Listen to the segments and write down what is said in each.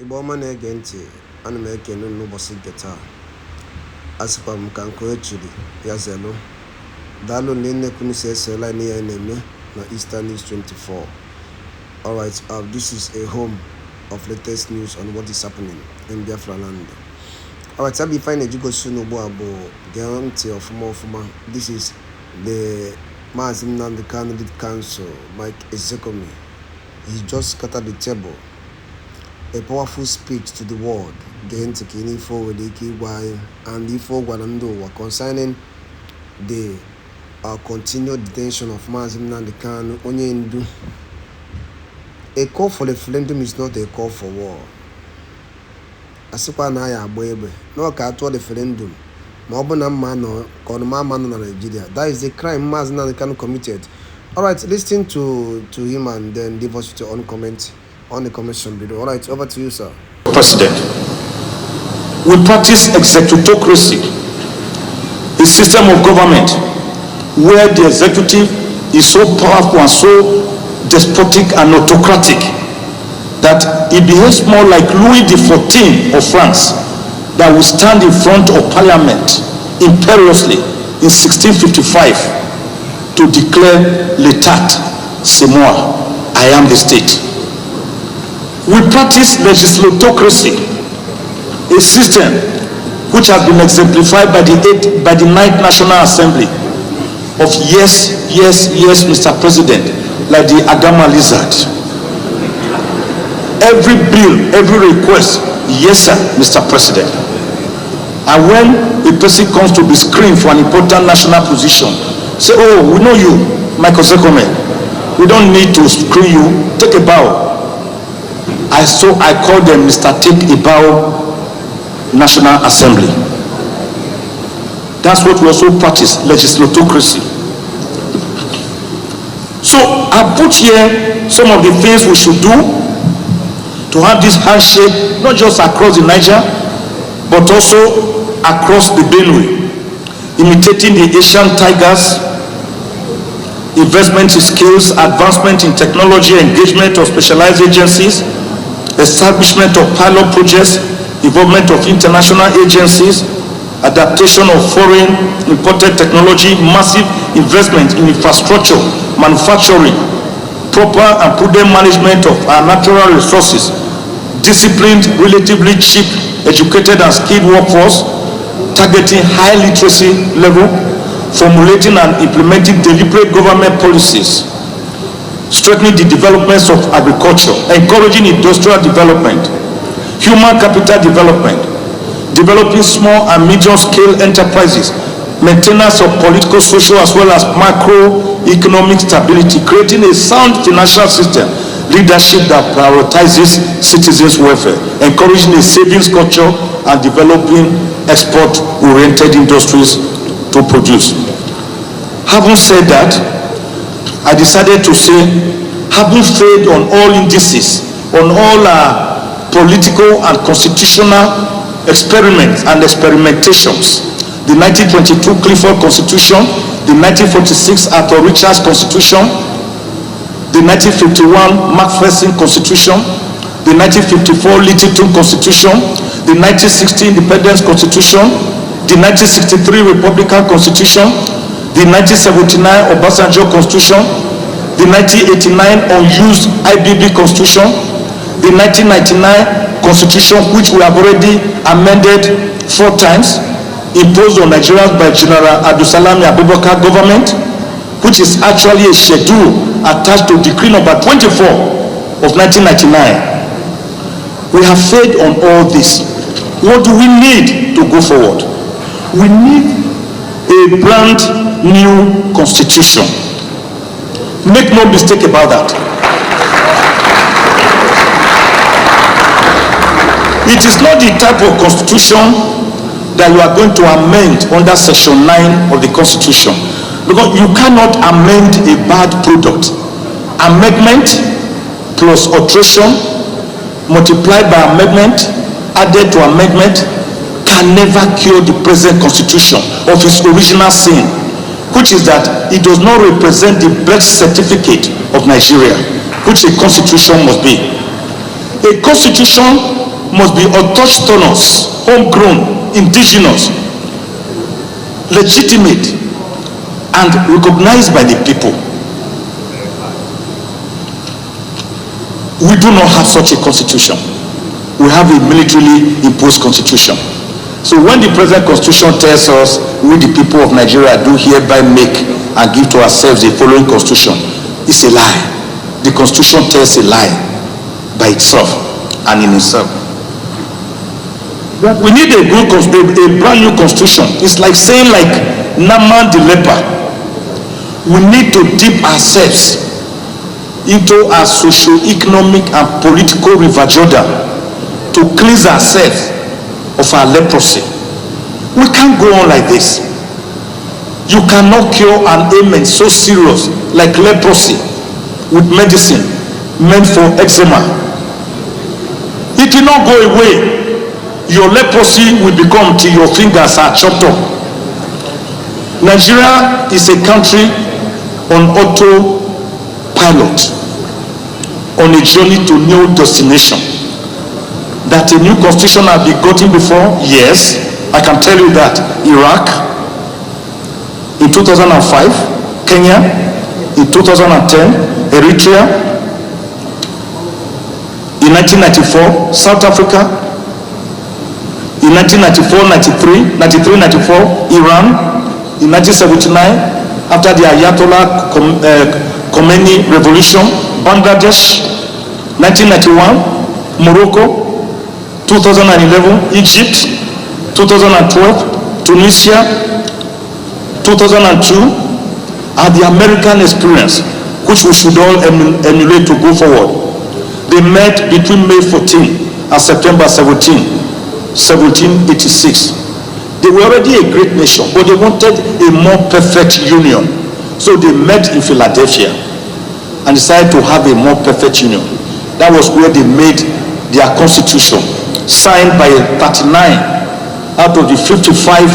Iboma na-ege ntị, ana m ekene n'ụbọchị nke taa. Asịkwa m ka nke echiri ya zelu. Daalụ na nnekwu si esela n'ihe na-eme na Eastern News 24. Alright, this is a home of latest news on what is happening in Biafra land. Alright, I'll be fine ejigosi n'ugbu a bụ gee ntị ọfụma. This is the Mazi Nnamdi Kanu lead counsel, Mike Ozekhomema. He just scattered the table. A powerful speech to the world. And if concerning the continued detention of Mazi Nnamdi Kanu, a call for referendum is not a call for war. Asipa na ya agba no ka atụ referendum ma ọ bụ na mma no ka ọnụma ma na Nigeria. That is the crime Mazi Nnamdi Kanu committed. All right, listen to him and then give us your own comment on the commission video. All right, over to you, sir. President, we practice executocracy, a system of government where the executive is so powerful and so despotic and autocratic that it behaves more like Louis XIV of France, that will stand in front of parliament imperiously in 1655 to declare l'état, c'est moi, I am the state. We practice legislatocracy, a system which has been exemplified by the 9th National Assembly of yes, Mr. President, like the Agama lizard. Every bill, every request, yes, sir, Mr. President. And when a person comes to be screened for an important national position, say, oh, we know you, Michael Ozekhomema. We don't need to screen you. Take a bow. I call them Mr. Take a Bow National Assembly. That's what we also practice, legislatocracy. So I put here some of the things we should do to have this handshake, not just across the Niger, but also across the Benue, imitating the Asian tigers, investment in skills, advancement in technology, engagement of specialized agencies, establishment of pilot projects, involvement of international agencies, adaptation of foreign imported technology, massive investment in infrastructure, manufacturing, proper and prudent management of our natural resources, disciplined, relatively cheap, educated and skilled workforce, targeting high literacy level, formulating and implementing deliberate government policies, strengthening the developments of agriculture, encouraging industrial development, human capital development, developing small and medium-scale enterprises, maintenance of political, social, as well as macroeconomic stability, creating a sound financial system, leadership that prioritizes citizens' welfare, encouraging a savings culture, and developing export-oriented industries to produce. Having said that, I decided to say, having failed on all indices, on all political and constitutional experiments and experimentations, the 1922 Clifford Constitution, the 1946 Arthur Richards Constitution, the 1951 Macpherson Constitution, the 1954 Littleton Constitution, the 1960 Independence Constitution, the 1963 Republican Constitution, the 1979 Obasanjo Constitution, the 1989 unused IBB Constitution, the 1999 Constitution, which we have already amended 4 times, imposed on Nigerians by General Abdulsalami Abubakar government, which is actually a schedule attached to Decree number 24 of 1999. We have failed on all this. What do we need to go forward? We need a brand new constitution. Make no mistake about that. It is not the type of constitution that you are going to amend under section 9 of the constitution, because you cannot amend a bad product. Amendment plus alteration multiplied by amendment added to amendment can never cure the present constitution of its original sin, which is that it does not represent the birth certificate of Nigeria, which a constitution must be. A constitution must be autochthonous, homegrown, indigenous, legitimate, and recognized by the people. We do not have such a constitution. We have a militarily imposed constitution. So when the present constitution tells us we the people of Nigeria do hereby make and give to ourselves the following constitution, it's a lie. The constitution tells a lie by itself and in itself. We need a brand new constitution. It's like saying like Nnamdi the leper. We need to dip ourselves into our socio-economic and political river Jordan to cleanse ourselves of our leprosy. We can't go on like this. You cannot cure an ailment so serious like leprosy with medicine meant for eczema. It will not go away. Your leprosy will become till your fingers are chopped up. Nigeria is a country on autopilot, on a journey to new destination. That a new constitution has been gotten before, yes, I can tell you that. Iraq in 2005, Kenya in 2010, Eritrea in 1994, South Africa in 1994, 93, 94, Iran in 1979, after the Ayatollah Khomeini revolution, Bangladesh 1991, Morocco 2011, Egypt 2012, Tunisia 2002, and the American experience, which we should all emulate to go forward. They met between May 14 and September 1786. They were already a great nation, but they wanted a more perfect union. So they met in Philadelphia and decided to have a more perfect union. That was where they made their constitution, signed by 39 out of the 55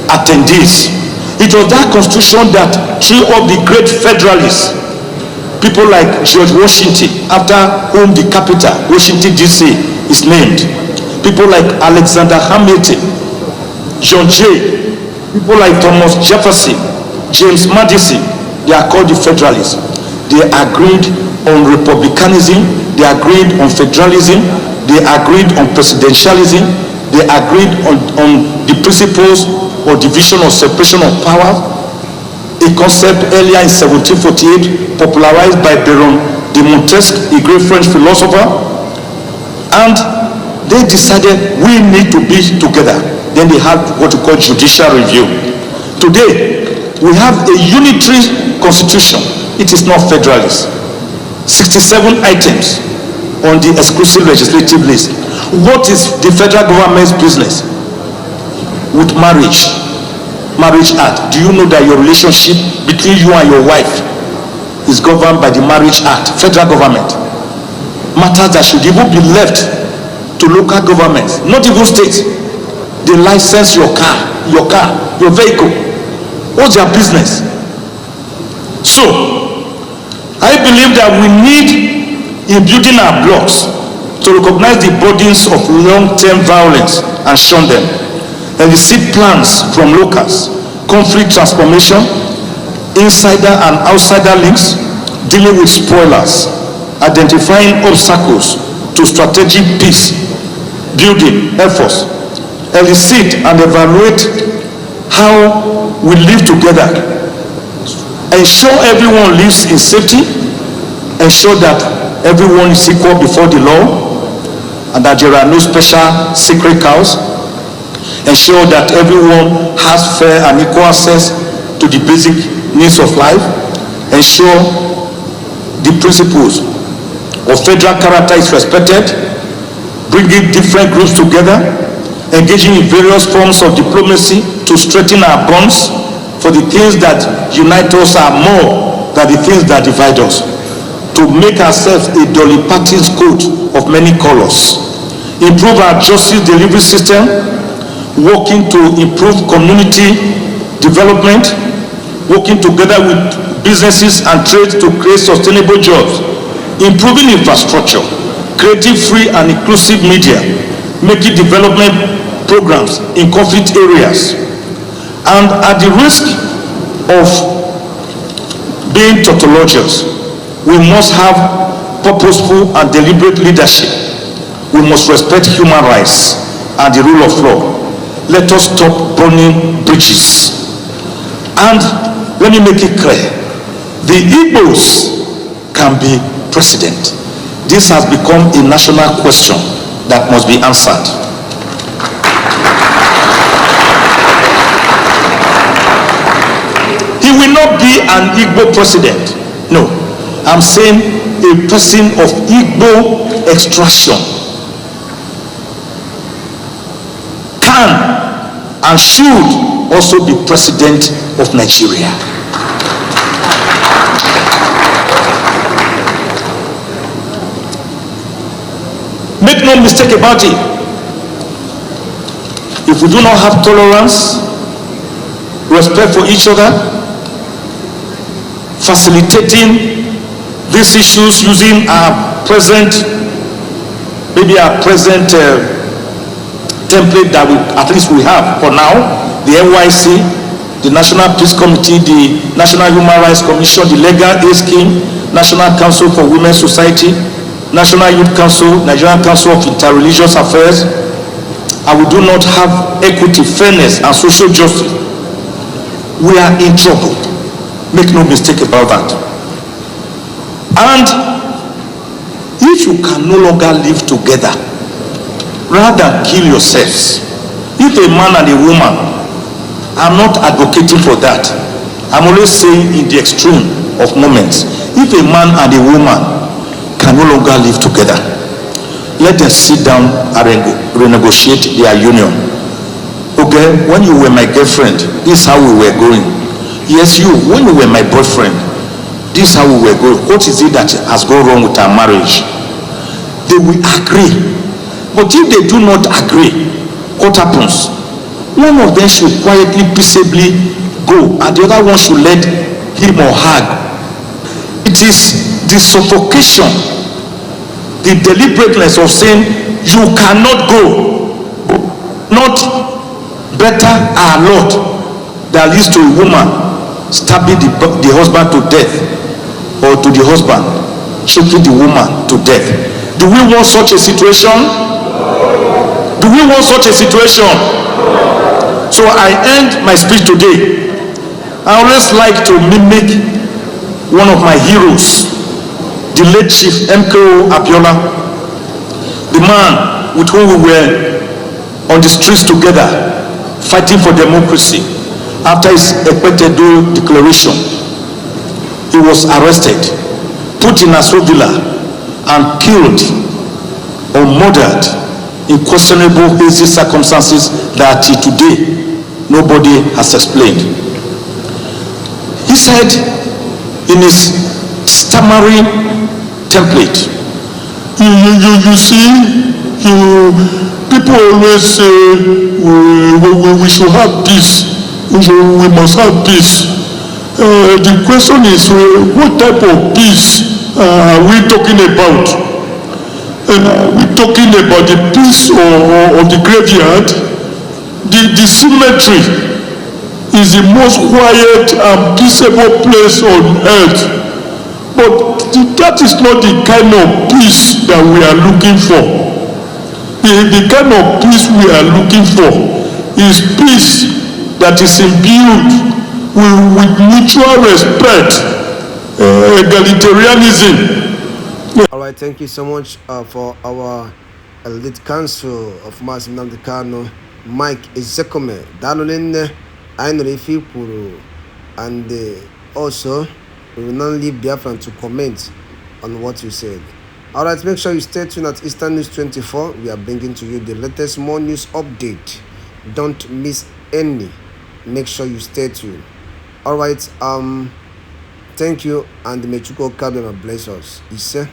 attendees. It was that constitution that threw up the great federalists, people like George Washington, after whom the capital, Washington DC, is named. People like Alexander Hamilton, John Jay, people like Thomas Jefferson, James Madison, they are called the Federalists. They agreed on republicanism, they agreed on federalism, they agreed on presidentialism, they agreed on the principles of division or separation of power, a concept earlier in 1748 popularized by Baron de Montesquieu, a great French philosopher, and they decided we need to be together. Then they had what we call judicial review. Today, we have a unitary constitution. It is not federalist. 67 items on the exclusive legislative list. What is the federal government's business with marriage? Marriage Act. Do you know that your relationship between you and your wife is governed by the Marriage Act, federal government? Matters that should even be left to local governments, not even states. They license your car, your vehicle. What's their business? So, I believe that we need, in building our blocks, to recognize the burdens of long-term violence and shun them, and elicit plans from locals, conflict transformation, insider and outsider links, dealing with spoilers, identifying obstacles to strategic peace building efforts, elicit and evaluate how we live together, ensure everyone lives in safety, ensure that everyone is equal before the law and that there are no special sacred cows, ensure that everyone has fair and equal access to the basic needs of life, ensure the principles of federal character is respected, bringing different groups together, engaging in various forms of diplomacy to strengthen our bonds, for the things that unite us are more than the things that divide us, to make ourselves a Dolly Parton's coat of many colors, improve our justice delivery system, working to improve community development, working together with businesses and trade to create sustainable jobs, improving infrastructure, creating free and inclusive media, making development programs in conflict areas, and at the risk of being tautologious, we must have purposeful and deliberate leadership. We must respect human rights and the rule of law. Let us stop burning bridges. And let me make it clear, the Igbos can be president. This has become a national question that must be answered. He will not be an Igbo president. No, I'm saying a person of Igbo extraction can and should also be president of Nigeria. Make no mistake about it. If we do not have tolerance, respect for each other, facilitating these issues using our present, template that at least we have for now, the NYC, the National Peace Committee, the National Human Rights Commission, the Legal Aid Scheme, National Council for Women's Society, National Youth Council, Nigerian Council of Interreligious Affairs, and we do not have equity, fairness, and social justice, we are in trouble. Make no mistake about that. And if you can no longer live together, rather kill yourselves. If a man and a woman, I'm not advocating for that. I'm always saying in the extreme of moments, if a man and a woman can no longer live together, let them sit down and renegotiate their union. Okay, when you were my girlfriend, this is how we were going. Yes, you, when you were my boyfriend, this is how we were going. What is it that has gone wrong with our marriage? They will agree. But if they do not agree, what happens? One of them should quietly, peaceably go, and the other one should let him or her. It is the suffocation, the deliberateness of saying, you cannot go, not better our Lord, that leads to a woman stabbing the husband to death, or to the husband choking the woman to death. Do we want such a situation? Do we want such a situation? So I end my speech today. I always like to mimic one of my heroes, the late Chief MKO Abiola, the man with whom we were on the streets together, fighting for democracy. After his Ekwetedo declaration, he was arrested, put in a villa, and killed or murdered in questionable, hazy circumstances that till today nobody has explained. He said in his stammering template, you see, people always say we should have peace, we must have peace. The question is, what type of peace are we talking about? We're talking about the peace of the graveyard. The cemetery is the most quiet and peaceable place on earth. But that is not the kind of peace that we are looking for. The kind of peace we are looking for is peace that is imbued with mutual respect, egalitarianism. All right, thank you so much for our elite council of Mazi Nnamdi Kanu, Mike Ozekhomema. Dalolin, I know if you and also we will not leave Biafran to comment on what you said. All right, make sure you stay tuned at Eastern News 24. We are bringing to you the latest more news update. Don't miss any. Make sure you stay tuned. All right, thank you, and may Chuko Kabema bless us. Ise.